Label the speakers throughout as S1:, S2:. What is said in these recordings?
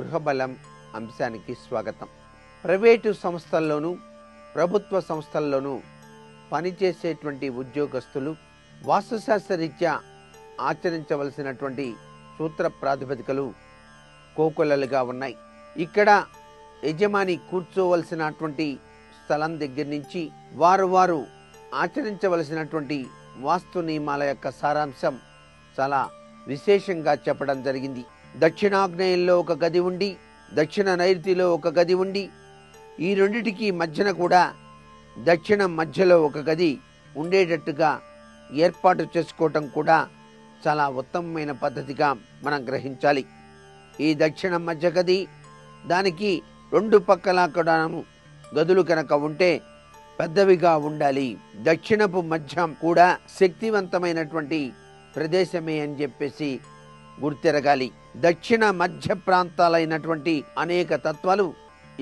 S1: గృహబలం అంశానికి స్వాగతం. ప్రైవేటు సంస్థల్లోనూ ప్రభుత్వ సంస్థల్లోనూ పనిచేసేటువంటి ఉద్యోగస్తులు వాస్తుశాస్త్రరీత్యా ఆచరించవలసినటువంటి సూత్ర ప్రాతిపదికలు కోకొల్లలుగా ఉన్నాయి. ఇక్కడ యజమాని కూర్చోవలసినటువంటి స్థలం దగ్గర నుంచి వారు ఆచరించవలసినటువంటి వాస్తు నియమాల యొక్క సారాంశం చాలా విశేషంగా చెప్పడం జరిగింది. దక్షిణాగ్నేయంలో ఒక గది ఉండి, దక్షిణ నైరుతిలో ఒక గది ఉండి, ఈ రెండిటికి మధ్యన కూడా దక్షిణ మధ్యలో ఒక గది ఉండేటట్టుగా ఏర్పాటు చేసుకోవటం కూడా చాలా ఉత్తమమైన పద్ధతిగా మనం గ్రహించాలి. ఈ దక్షిణ మధ్య గది, దానికి రెండు పక్కల కూడా గదులు కనుక ఉంటే పెద్దవిగా ఉండాలి. దక్షిణపు మధ్యం కూడా శక్తివంతమైనటువంటి ప్రదేశమే అని చెప్పేసి గుర్తెరగాలి. దక్షిణ మధ్య ప్రాంతాలైనటువంటి అనేక తత్వాలు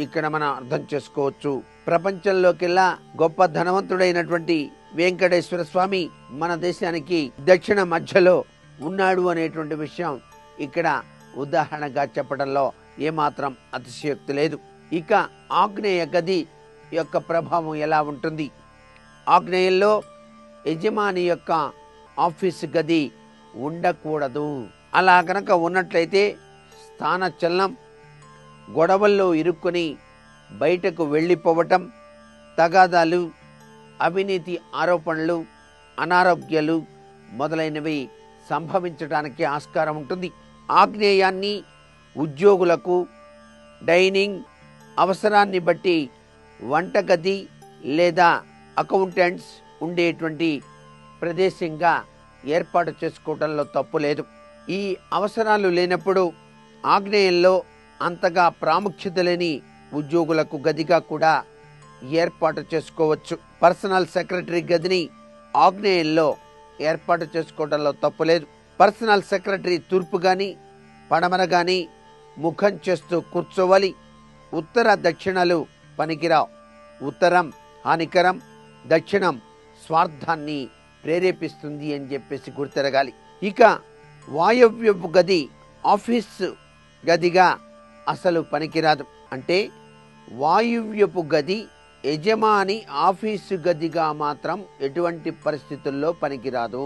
S1: ఇక్కడ మనం అర్థం చేసుకోవచ్చు. ప్రపంచంలోకెల్లా గొప్ప ధనవంతుడైనటువంటి వెంకటేశ్వర స్వామి మన దేశానికి దక్షిణ మధ్యలో ఉన్నాడు అనేటువంటి విషయం ఇక్కడ ఉదాహరణగా చెప్పడంలో ఏమాత్రం అతిశయోక్తి లేదు. ఇక ఆగ్నేయ గది యొక్క ప్రభావం ఎలా ఉంటుంది? ఆగ్నేయంలో యజమాని యొక్క ఆఫీసు గది ఉండకూడదు. అలా గనక ఉన్నట్లయితే స్థానచలనం, గొడవల్లో ఇరుక్కొని బయటకు వెళ్ళిపోవటం, తగాదాలు, అవినీతి ఆరోపణలు, అనారోగ్యాలు మొదలైనవి సంభవించడానికి ఆస్కారం ఉంటుంది. ఆగ్నేయాన్ని ఉద్యోగులకు డైనింగ్ అవసరాన్ని బట్టి వంటగది లేదా అకౌంటెంట్స్ ఉండేటువంటి ప్రదేశంగా ఏర్పాటు చేసుకోవడంలో తప్పు లేదు. ఈ అవసరాలు లేనప్పుడు ఆగ్నేయంలో అంతగా ప్రాముఖ్యత లేని ఉద్యోగులకు గదిగా కూడా ఏర్పాటు చేసుకోవచ్చు. పర్సనల్ సెక్రటరీ గదిని ఆగ్నేయంలో ఏర్పాటు చేసుకోవడంలో తప్పు లేదు. పర్సనల్ సెక్రటరీ తూర్పు గాని పడమర గాని ముఖం చేస్తూ కూర్చోవాలి. ఉత్తర దక్షిణాలు పనికిరావు. ఉత్తరం హానికరం, దక్షిణం స్వార్థాన్ని ప్రేరేపిస్తుంది అని చెప్పేసి గుర్తెరగాలి. ఇక వాయవ్యపు గది ఆఫీసు గదిగా అసలు పనికిరాదు. అంటే వాయువ్యపు గది యజమాని ఆఫీసు గదిగా మాత్రం ఎటువంటి పరిస్థితుల్లో పనికిరాదు.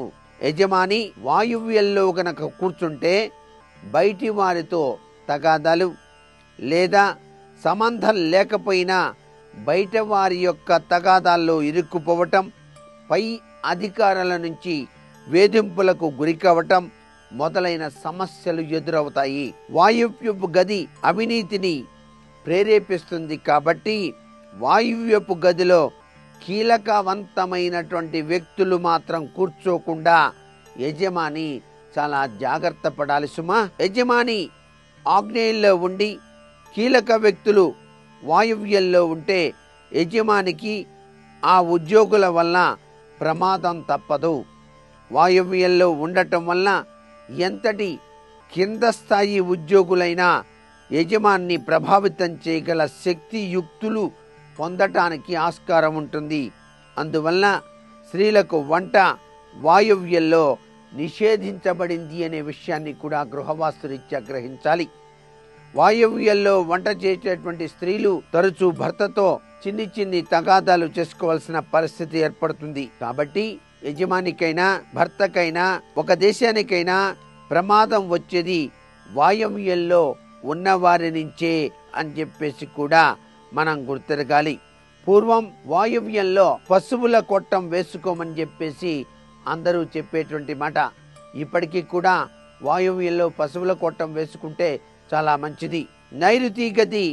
S1: యజమాని వాయువ్యంలో గనక కూర్చుంటే బయటి వారితో తగాదాలు లేదా సంబంధం లేకపోయినా బయట వారి యొక్క తగాదాల్లో ఇరుక్కుపోవటం, పై అధికారుల నుంచి వేధింపులకు గురి కావటం మొదలైన సమస్యలు ఎదురవుతాయి. వాయువ్యపు గది అవినీతిని ప్రేరేపిస్తుంది కాబట్టి వాయువ్యపు గదిలో కీలకవంతమైనటువంటి వ్యక్తులు మాత్రం కూర్చోకుండా యజమాని చాలా జాగ్రత్త పడాలి సుమా. యజమాని ఆగ్నేయంలో ఉండి కీలక వ్యక్తులు వాయువ్యంలో ఉంటే యజమానికి ఆ ఉద్యోగుల వల్ల ప్రమాదం తప్పదు. వాయువ్యంలో ఉండటం వల్ల ఎంతటి కింద స్థాయి ఉద్యోగులైనా యజమాన్ని ప్రభావితం చేయగల శక్తియుక్తులు పొందటానికి ఆస్కారం ఉంటుంది. అందువల్ల స్త్రీలకు వంట వాయువ్యంలో నిషేధించబడింది అనే విషయాన్ని కూడా గృహవాస్తురీత్యా గ్రహించాలి. వాయువ్యంలో వంట చేసేటువంటి స్త్రీలు తరచూ భర్తతో చిన్ని తగాదాలు చేసుకోవాల్సిన పరిస్థితి ఏర్పడుతుంది. కాబట్టి యజమానికైనా భర్తకైనా ఒక దేశానికైనా ప్రమాదం వచ్చేది వాయువ్యంలో ఉన్నవారి నుంచే అని చెప్పేసి కూడా మనం గుర్తెరగాలి. పూర్వం వాయువ్యంలో పశువుల కొట్టం వేసుకోమని చెప్పేసి అందరూ చెప్పేటువంటి మాట. ఇప్పటికీ కూడా వాయువ్యంలో పశువుల కొట్టం వేసుకుంటే చాలా మంచిది. నైరుతి గది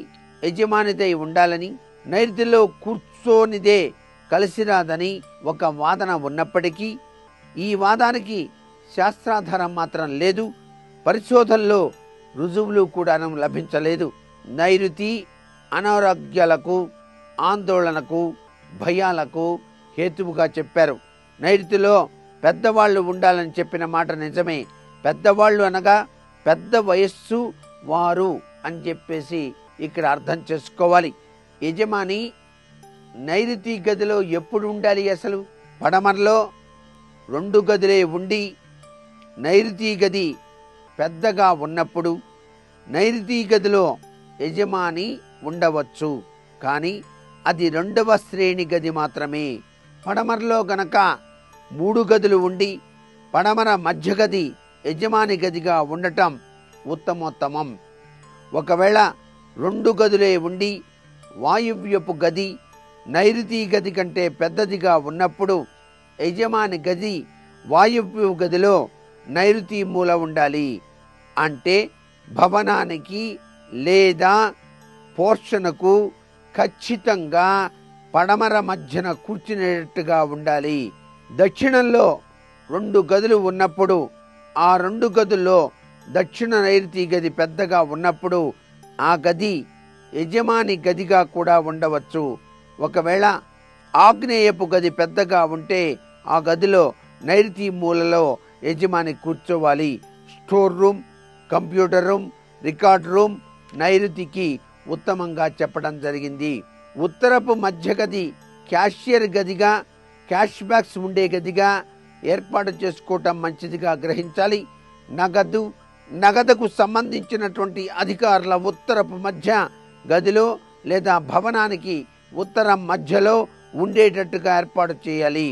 S1: యజమానిదై ఉండాలని, నైరుతిలో కూర్చోనిదే కలిసిరాదని ఒక వాదన ఉన్నప్పటికీ ఈ వాదానికి శాస్త్రాధారం మాత్రం లేదు. పరిశోధనలో రుజువులు కూడా లభించలేదు. నైరుతి అనారోగ్యాలకు, ఆందోళనకు, భయాలకు హేతువుగా చెప్పారు. నైరుతిలో పెద్దవాళ్ళు ఉండాలని చెప్పిన మాట నిజమే. పెద్దవాళ్ళు అనగా పెద్ద వయస్సు వారు అని చెప్పేసి ఇక్కడ అర్థం చేసుకోవాలి. యజమాని నైరుతి గదిలో ఎప్పుడు ఉండాలి? అసలు పడమరలో 2 గదులే ఉండి నైరుతి గది పెద్దగా ఉన్నప్పుడు నైరుతి గదిలో యజమాని ఉండవచ్చు, కానీ అది 2వ శ్రేణి గది మాత్రమే. పడమరలో గనక 3 గదులు ఉండి పడమర మధ్య గది యజమాని గదిగా ఉండటం ఉత్తమోత్తమం. ఒకవేళ 2 గదులే ఉండి వాయువ్యపు గది నైరుతి గది కంటే పెద్దదిగా ఉన్నప్పుడు యజమాని గది వాయువ్య గదిలో నైరుతి మూల ఉండాలి. అంటే భవనానికి లేదా పోర్షణకు ఖచ్చితంగా పడమర మధ్యన కూర్చునేటట్టుగా ఉండాలి. దక్షిణంలో 2 గదులు ఉన్నప్పుడు ఆ 2 గదుల్లో దక్షిణ నైరుతి గది పెద్దగా ఉన్నప్పుడు ఆ గది యజమాని గదిగా కూడా ఉండవచ్చు. ఒకవేళ ఆగ్నేయపు గది పెద్దగా ఉంటే ఆ గదిలో నైరుతి మూలలో యజమాని కూర్చోవాలి. Store room, computer room, record room నైరుతికి ఉత్తమంగా చెప్పడం జరిగింది. ఉత్తరపు మధ్య గది క్యాషియర్ గదిగా, క్యాష్ బ్యాగ్స్ ఉండే గదిగా ఏర్పాటు చేసుకోవటం మంచిదిగా గ్రహించాలి. నగదుకు సంబంధించినటువంటి అధికారుల ఉత్తరపు మధ్య గదిలో లేదా భవనానికి ఉత్తరం మధ్యలో ఉండేటట్టుగా ఏర్పాటు చేయాలి.